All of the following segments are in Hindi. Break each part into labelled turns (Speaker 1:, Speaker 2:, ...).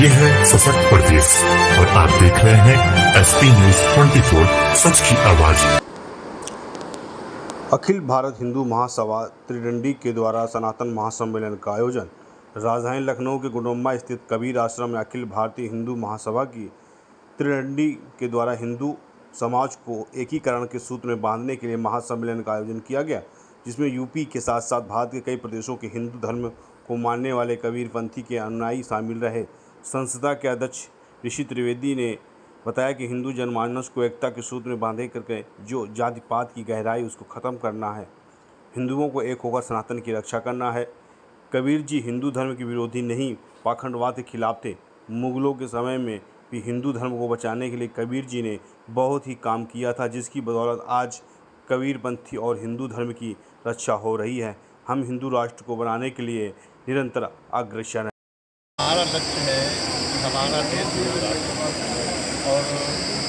Speaker 1: ये है सशक्त प्रदेश और आप देख रहे हैं एसपी न्यूज 24 सच की आवाज।
Speaker 2: अखिल भारत हिंदू महासभा त्रिडंडी के द्वारा सनातन महासम्मेलन का आयोजन। राजधानी लखनऊ के गुंडोम्मा स्थित कबीर आश्रम में अखिल भारतीय हिंदू महासभा की त्रिडंडी के द्वारा हिंदू समाज को एकीकरण के सूत्र में बांधने के लिए महासम्मेलन का आयोजन किया गया, जिसमें यूपी के साथ साथ भारत के कई प्रदेशों के हिंदू धर्म को मानने वाले कबीरपंथी के अनुयायी शामिल रहे। संस्था के अध्यक्ष ऋषि त्रिवेदी ने बताया कि हिंदू जनमानस को एकता के सूत्र में बांधे करके जो जाति पात की गहराई उसको ख़त्म करना है, हिंदुओं को एक होकर सनातन की रक्षा करना है। कबीर जी हिंदू धर्म के विरोधी नहीं, पाखंडवाद के खिलाफ थे। मुगलों के समय में भी हिंदू धर्म को बचाने के लिए कबीर जी ने बहुत ही काम किया था, जिसकी बदौलत आज कबीरपंथी और हिंदू धर्म की रक्षा हो रही है। हम हिंदू राष्ट्र को बनाने के लिए निरंतर अग्रसर हैं।
Speaker 3: हमारा लक्ष्य है कि हमारा देश हिंदू राष्ट्र और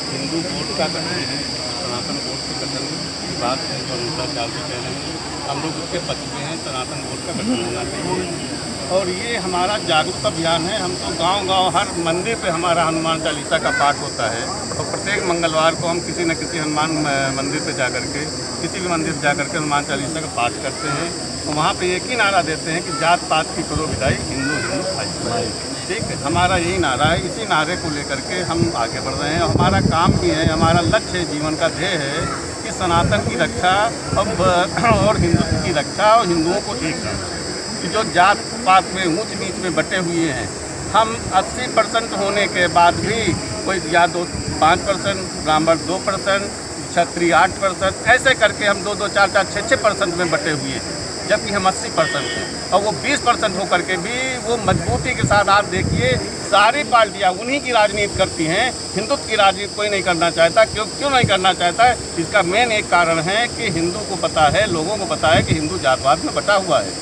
Speaker 3: हिंदू बोर्ड का गठन है। सनातन बोर्ड के गठन की बात है 2004 से पहले हम लोग उसके पक्ष में हैं। सनातन बोर्ड का गठन होना चाहिए और ये हमारा जागरूकता अभियान है। हम तो गांव-गांव हर मंदिर पे हमारा हनुमान चालीसा का पाठ होता है और प्रत्येक मंगलवार को हम किसी न किसी हनुमान मंदिर पे जाकर के किसी भी मंदिर जाकर के हनुमान चालीसा का पाठ करते हैं और वहाँ पे एक ही नारा देते हैं कि जात पात की करो विदाई, हिंदू हिंदू भाई। ठीक है, हमारा यही नारा है। इसी नारे को लेकर के हम आगे बढ़ रहे हैं। हमारा काम भी है, हमारा लक्ष्य है, जीवन का ध्येय है कि सनातन की रक्षा और हिंदुत्व की रक्षा और हिंदुओं को एक करना। कि जो जात पात में ऊंच नीच में बटे हुए हैं, हम 80% होने के बाद भी कोई या 5%, ब्राह्मण 2%, क्षत्रिय 8%, ऐसे करके हम 2-2, 4-4, 6-6% में बटे हुए हैं, जबकि हम 80% हैं। और वो 20% होकर के भी वो मजबूती के साथ आप देखिए सारी पार्टियां उन्हीं की राजनीति करती हैं। हिंदुत्व की राजनीति कोई नहीं करना चाहता। क्यों नहीं करना चाहता है? इसका मेन एक कारण है कि हिंदू को पता है, लोगों को पता है कि हिंदू जातवाद में बटा हुआ है।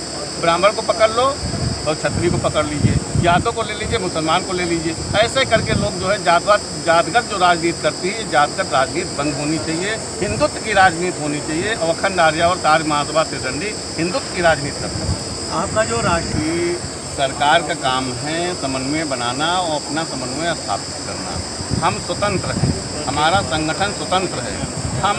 Speaker 3: ब्राह्मण को पकड़ लो और क्षत्रिय को पकड़ लीजिए, यादव को ले लीजिए, मुसलमान को ले लीजिए। ऐसे करके लोग जो है जातगत जो राजनीति करती है, जातगत राजनीति बंद होनी चाहिए। हिंदुत्व की राजनीति होनी चाहिए और अखंड आर्य और तार महासभा त्रिदंडी हिंदुत्व की राजनीति करती है। आपका जो राष्ट्रीय सरकार का काम है समन्वय बनाना और अपना समन्वय स्थापित करना। हम स्वतंत्र हैं, हमारा संगठन स्वतंत्र है। हम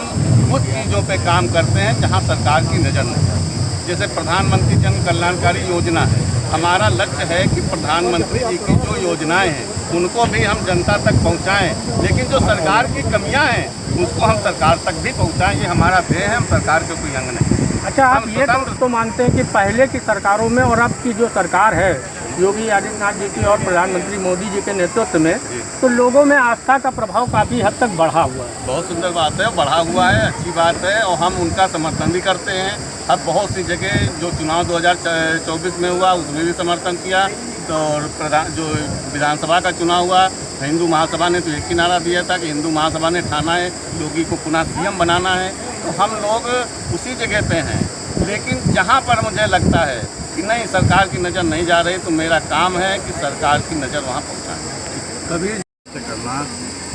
Speaker 3: उस चीज़ों पे काम करते हैं जहाँ सरकार की नज़र नहीं आती। जैसे प्रधानमंत्री जन कल्याणकारी योजना है, हमारा लक्ष्य है कि प्रधानमंत्री जी की जो योजनाएं हैं उनको भी हम जनता तक पहुंचाएं, लेकिन जो सरकार की कमियां हैं उसको हम सरकार तक भी पहुंचाएं। ये हमारा ध्येय है, हम सरकार के कोई अंग नहीं।
Speaker 4: अच्छा, आप ये तो मानते हैं कि पहले की सरकारों में और अब की जो सरकार है योगी आदित्यनाथ जी की और प्रधानमंत्री मोदी जी के नेतृत्व में, तो लोगों में आस्था का प्रभाव काफ़ी हद तक बढ़ा हुआ है।
Speaker 3: बहुत सुंदर बात है, बढ़ा हुआ है, अच्छी बात है और हम उनका समर्थन भी करते हैं। अब बहुत सी जगह जो चुनाव 2024 में हुआ उसमें भी समर्थन किया। तो जो विधानसभा का चुनाव हुआ, हिंदू महासभा ने तो एक ही नारा दिया था कि हिंदू महासभा ने ठाना है योगी को पुनः सीएम बनाना है। तो हम लोग उसी जगह पे हैं, लेकिन जहाँ पर मुझे लगता है कि नहीं सरकार की नज़र नहीं जा रही, तो मेरा काम है कि सरकार की नज़र वहाँ पहुँचाना।
Speaker 5: कबीर से करना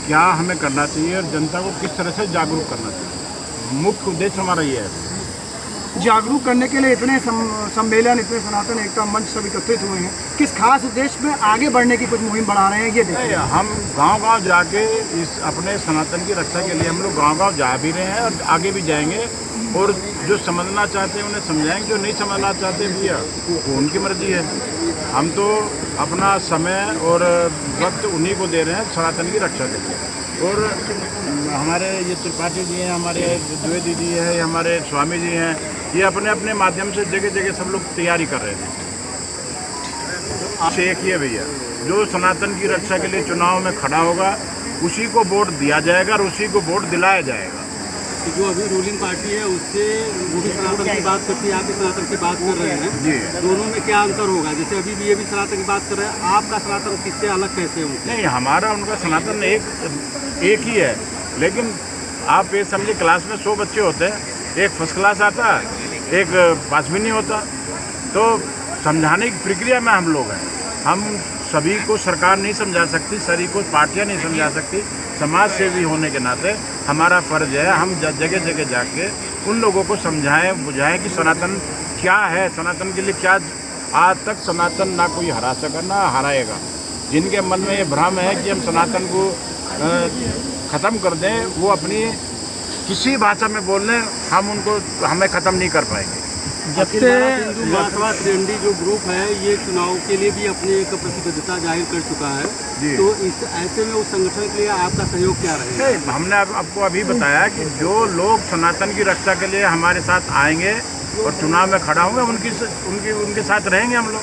Speaker 5: क्या हमें करना चाहिए और जनता को किस तरह से जागरूक करना चाहिए, मुख्य उद्देश्य हमारा ये है।
Speaker 6: जागरूक करने के लिए इतने सम्मेलन, इतने सनातन एकता मंच सब एकत्रित हुए हैं, किस खास उद्देश्य में आगे बढ़ने की कुछ मुहिम बढ़ा रहे हैं ये देखिए।
Speaker 5: हम गांव-गांव जाके इस अपने सनातन की रक्षा के लिए हम लोग गांव-गांव जा भी रहे हैं और आगे भी जाएंगे और जो समझना चाहते हैं उन्हें समझाएंगे, जो नहीं समझना चाहते भैया वो उनकी मर्जी है। हम तो अपना समय और वक्त उन्हीं को दे रहे हैं सनातन की रक्षा के लिए। और हमारे ये त्रिपाठी जी हैं, हमारे द्विवेदी जी हैं, हमारे स्वामी जी हैं, ये अपने अपने माध्यम से जगह जगह सब लोग तैयारी कर रहे हैं। एक ही है भैया, जो सनातन की रक्षा के लिए चुनाव में खड़ा होगा उसी को वोट दिया जाएगा और उसी को वोट दिलाया जाएगा।
Speaker 7: जो अभी रूलिंग पार्टी है उससे वो भी सनातन की बात करती है, आप भी सनातन की बात कर रहे हैं
Speaker 5: जी।
Speaker 7: दोनों में क्या अंतर होगा? जैसे अभी भी ये भी सनातन की बात कर रहे हैं, आपका सनातन किससे अलग कैसे होगा?
Speaker 5: नहीं, हमारा उनका सनातन एक ही है, लेकिन आप ये समझिए क्लास में 100 बच्चे होते हैं, एक फर्स्ट क्लास आता है, एक पास भी नहीं होता। तो समझाने की प्रक्रिया में हम लोग हैं। हम सभी को सरकार नहीं समझा सकती, सभी को पार्टियां नहीं समझा सकती। समाज सेवी होने के नाते हमारा फ़र्ज है हम जगह जगह जाके उन लोगों को समझाएं बुझाएं कि सनातन क्या है, सनातन के लिए क्या। आज तक सनातन ना कोई हरा सका ना हराएगा। जिनके मन में ये भ्रम है कि हम सनातन को ख़त्म कर दें, वो अपनी किसी भाषा में बोल लें, हमें ख़त्म नहीं कर पाएंगे।
Speaker 7: जब से हिंदू महासभा त्रिडंडी जो ग्रुप है ये चुनाव के लिए भी अपनी एक प्रतिबद्धता जाहिर कर चुका है, तो इस ऐसे में उस संगठन के लिए आपका सहयोग क्या रहेगा?
Speaker 5: हमने आपको अभी बताया कि जो लोग सनातन की रक्षा के लिए हमारे साथ आएंगे और चुनाव में खड़ा होंगे, उनके साथ रहेंगे हम लोग।